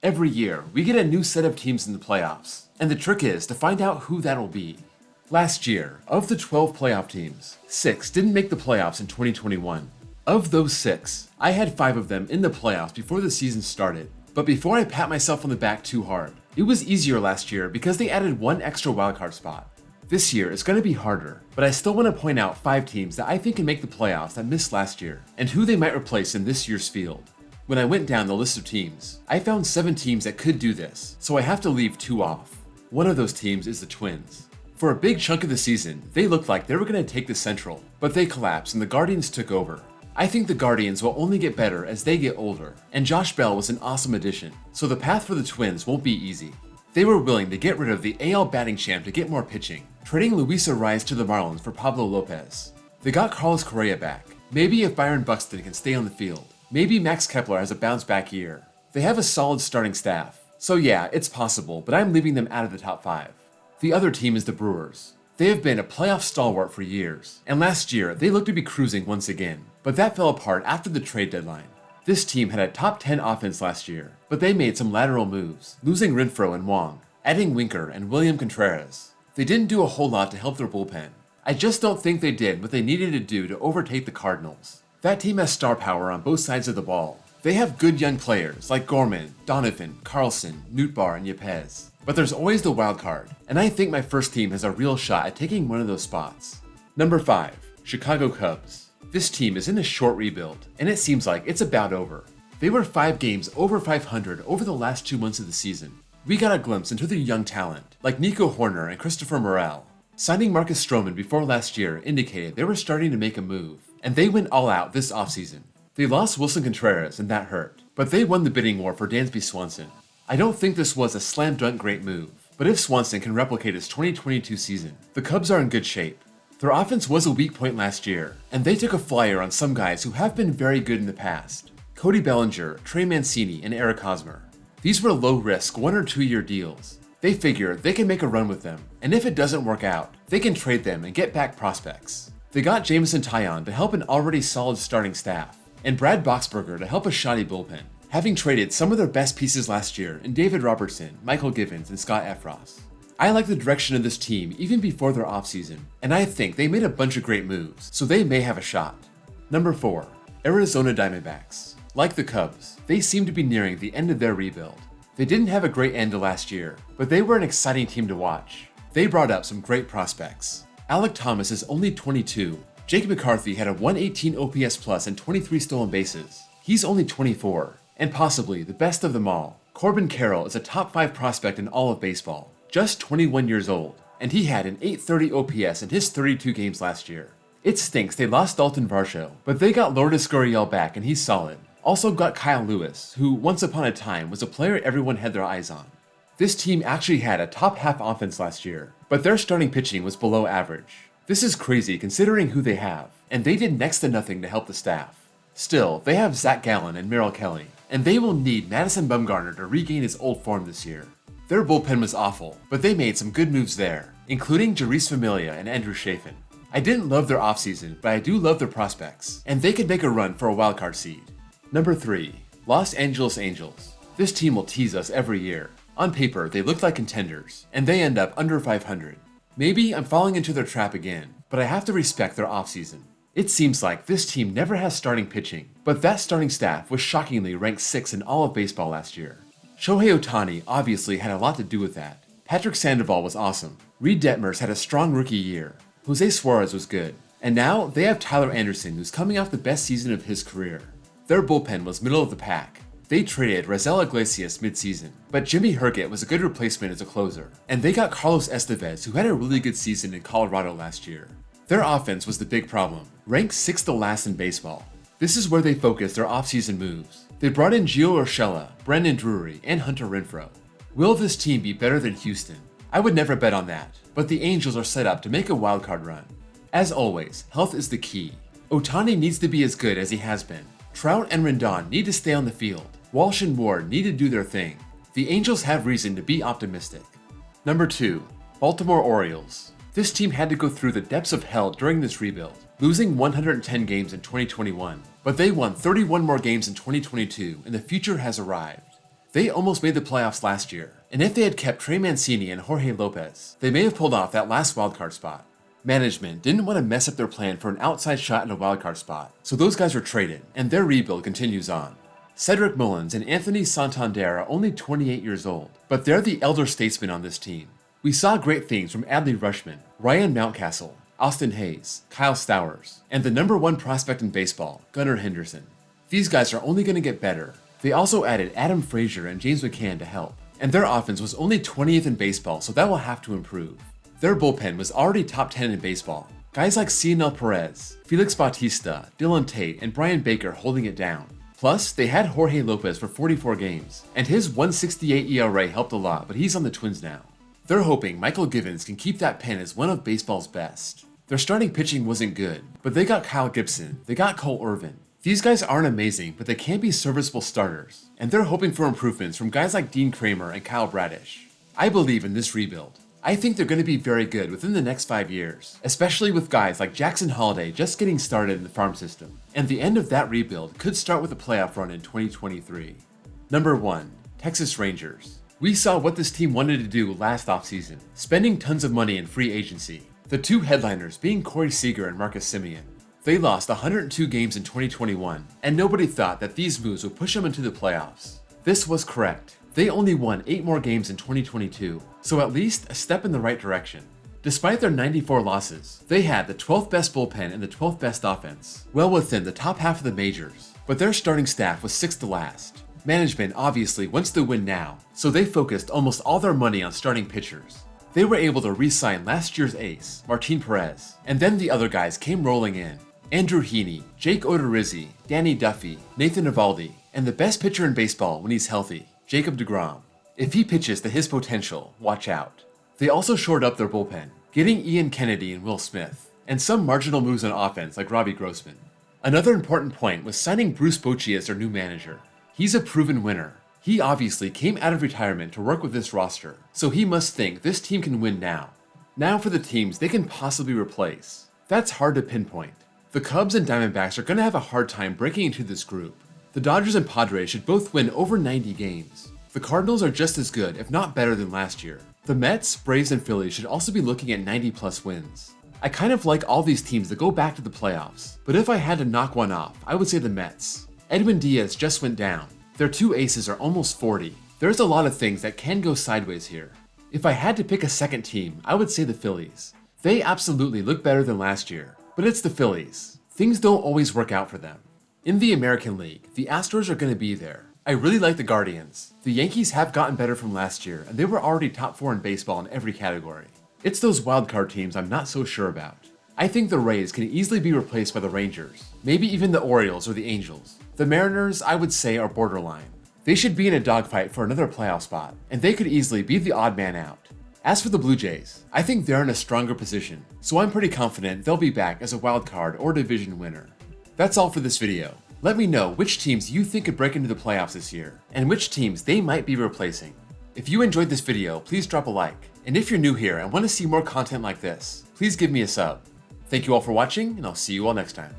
Every year, we get a new set of teams in the playoffs, and the trick is to find out who that'll be. Last year, of the 12 playoff teams, 6 didn't make the playoffs in 2021. Of those 6, I had 5 of them in the playoffs before the season started. But before I pat myself on the back too hard, it was easier last year because they added one extra wildcard spot. This year it's going to be harder, but I still want to point out 5 teams that I think can make the playoffs that missed last year, and who they might replace in this year's field. When I went down the list of teams, I found 7 teams that could do this, so I have to leave 2 off. One of those teams is the Twins. For a big chunk of the season, they looked like they were going to take the Central, but they collapsed and the Guardians took over. I think the Guardians will only get better as they get older, and Josh Bell was an awesome addition, so the path for the Twins won't be easy. They were willing to get rid of the AL batting champ to get more pitching, trading Luis Arraez to the Marlins for Pablo Lopez. They got Carlos Correa back. Maybe if Byron Buxton can stay on the field. Maybe Max Kepler has a bounce-back year. They have a solid starting staff. So yeah, it's possible, but I'm leaving them out of the top 5. The other team is the Brewers. They have been a playoff stalwart for years, and last year they looked to be cruising once again, but that fell apart after the trade deadline. This team had a top 10 offense last year, but they made some lateral moves, losing Renfroe and Wong, adding Winker and William Contreras. They didn't do a whole lot to help their bullpen. I just don't think they did what they needed to do to overtake the Cardinals. That team has star power on both sides of the ball. They have good young players like Gorman, Donovan, Carlson, Nootbaar, and Yepez. But there's always the wild card, and I think my first team has a real shot at taking one of those spots. Number 5, Chicago Cubs. This team is in a short rebuild, and it seems like it's about over. They were 5 games over 500 over the last 2 months of the season. We got a glimpse into their young talent, like Nico Horner and Christopher Morel. Signing Marcus Stroman before last year indicated they were starting to make a move, and they went all out this offseason. They lost Wilson Contreras, and that hurt, but they won the bidding war for Dansby Swanson. I don't think this was a slam dunk great move, but if Swanson can replicate his 2022 season, the Cubs are in good shape. Their offense was a weak point last year, and they took a flyer on some guys who have been very good in the past. Cody Bellinger, Trey Mancini, and Eric Hosmer. These were low-risk 1 or 2 year deals. They figure they can make a run with them, and if it doesn't work out, they can trade them and get back prospects. They got Jameson Taillon to help an already solid starting staff, and Brad Boxberger to help a shoddy bullpen, having traded some of their best pieces last year in David Robertson, Michael Givens, and Scott Effross. I like the direction of this team even before their offseason, and I think they made a bunch of great moves, so they may have a shot. Number 4, Arizona Diamondbacks. Like the Cubs, they seem to be nearing the end of their rebuild. They didn't have a great end to last year, but they were an exciting team to watch. They brought up some great prospects. Alec Thomas is only 22. Jake McCarthy had a 118 OPS plus and 23 stolen bases. He's only 24, and possibly the best of them all. Corbin Carroll is a top 5 prospect in all of baseball, just 21 years old, and he had an 830 OPS in his 32 games last year. It stinks they lost Dalton Varsho, but they got Lourdes Gurriel back and he's solid. Also got Kyle Lewis, who once upon a time was a player everyone had their eyes on. This team actually had a top half offense last year, but their starting pitching was below average. This is crazy considering who they have, and they did next to nothing to help the staff. Still, they have Zach Gallen and Merrill Kelly, and they will need Madison Bumgarner to regain his old form this year. Their bullpen was awful, but they made some good moves there, including Jeurys Familia and Andrew Chafin. I didn't love their offseason, but I do love their prospects, and they could make a run for a wildcard seed. Number 3, Los Angeles Angels. This team will tease us every year. On paper, they look like contenders, and they end up under 500. Maybe I'm falling into their trap again, but I have to respect their offseason. It seems like this team never has starting pitching, but that starting staff was shockingly ranked 6th in all of baseball last year. Shohei Ohtani obviously had a lot to do with that. Patrick Sandoval was awesome. Reed Detmers had a strong rookie year. Jose Suarez was good. And now they have Tyler Anderson, who's coming off the best season of his career. Their bullpen was middle of the pack. They traded Raisel Iglesias mid-season, but Jimmy Herget was a good replacement as a closer, and they got Carlos Estevez, who had a really good season in Colorado last year. Their offense was the big problem, ranked 6th to last in baseball. This is where they focused their offseason moves. They brought in Gio Urshela, Brandon Drury, and Hunter Renfroe. Will this team be better than Houston? I would never bet on that, but the Angels are set up to make a wildcard run. As always, health is the key. Ohtani needs to be as good as he has been. Trout and Rendon need to stay on the field. Walsh and Ward need to do their thing. The Angels have reason to be optimistic. Number 2, Baltimore Orioles. This team had to go through the depths of hell during this rebuild, losing 110 games in 2021, but they won 31 more games in 2022 and the future has arrived. They almost made the playoffs last year, and if they had kept Trey Mancini and Jorge Lopez, they may have pulled off that last wildcard spot. Management didn't want to mess up their plan for an outside shot at a wildcard spot, so those guys were traded, and their rebuild continues on. Cedric Mullins and Anthony Santander are only 28 years old, but they're the elder statesmen on this team. We saw great things from Adley Rutschman, Ryan Mountcastle, Austin Hayes, Kyle Stowers, and the #1 prospect in baseball, Gunnar Henderson. These guys are only going to get better. They also added Adam Frazier and James McCann to help, and their offense was only 20th in baseball, so that will have to improve. Their bullpen was already top 10 in baseball. Guys like Cionel Perez, Felix Bautista, Dylan Tate, and Brian Baker holding it down. Plus, they had Jorge Lopez for 44 games, and his 1.68 ERA helped a lot, but he's on the Twins now. They're hoping Michael Givens can keep that pen as one of baseball's best. Their starting pitching wasn't good, but they got Kyle Gibson, they got Cole Irvin. These guys aren't amazing, but they can be serviceable starters, and they're hoping for improvements from guys like Dean Kramer and Kyle Bradish. I believe in this rebuild. I think they're going to be very good within the next 5 years, especially with guys like Jackson Holliday just getting started in the farm system, and the end of that rebuild could start with a playoff run in 2023. Number 1, Texas Rangers. We saw what this team wanted to do last offseason, spending tons of money in free agency. The two headliners being Corey Seager and Marcus Semien. They lost 102 games in 2021, and nobody thought that these moves would push them into the playoffs. This was correct. They only won 8 more games in 2022, so at least a step in the right direction. Despite their 94 losses, they had the 12th best bullpen and the 12th best offense, well within the top half of the majors, but their starting staff was 6th to last. Management obviously wants to win now, so they focused almost all their money on starting pitchers. They were able to re-sign last year's ace, Martin Perez, and then the other guys came rolling in. Andrew Heaney, Jake Odorizzi, Danny Duffy, Nathan Eovaldi, and the best pitcher in baseball when he's healthy, Jacob deGrom. If he pitches to his potential, watch out. They also shored up their bullpen, getting Ian Kennedy and Will Smith, and some marginal moves on offense like Robbie Grossman. Another important point was signing Bruce Bochy as their new manager. He's a proven winner. He obviously came out of retirement to work with this roster, so he must think this team can win now. Now for the teams they can possibly replace. That's hard to pinpoint. The Cubs and Diamondbacks are going to have a hard time breaking into this group. The Dodgers and Padres should both win over 90 games. The Cardinals are just as good, if not better than last year. The Mets, Braves, and Phillies should also be looking at 90+ wins. I kind of like all these teams that go back to the playoffs, but if I had to knock one off, I would say the Mets. Edwin Diaz just went down. Their 2 aces are almost 40. There's a lot of things that can go sideways here. If I had to pick a second team, I would say the Phillies. They absolutely look better than last year, but it's the Phillies. Things don't always work out for them. In the American League, the Astros are going to be there. I really like the Guardians. The Yankees have gotten better from last year, and they were already top 4 in baseball in every category. It's those wildcard teams I'm not so sure about. I think the Rays can easily be replaced by the Rangers, maybe even the Orioles or the Angels. The Mariners, I would say, are borderline. They should be in a dogfight for another playoff spot, and they could easily be the odd man out. As for the Blue Jays, I think they're in a stronger position, so I'm pretty confident they'll be back as a wild card or division winner. That's all for this video. Let me know which teams you think could break into the playoffs this year, and which teams they might be replacing. If you enjoyed this video, please drop a like, and if you're new here and want to see more content like this, please give me a sub. Thank you all for watching, and I'll see you all next time.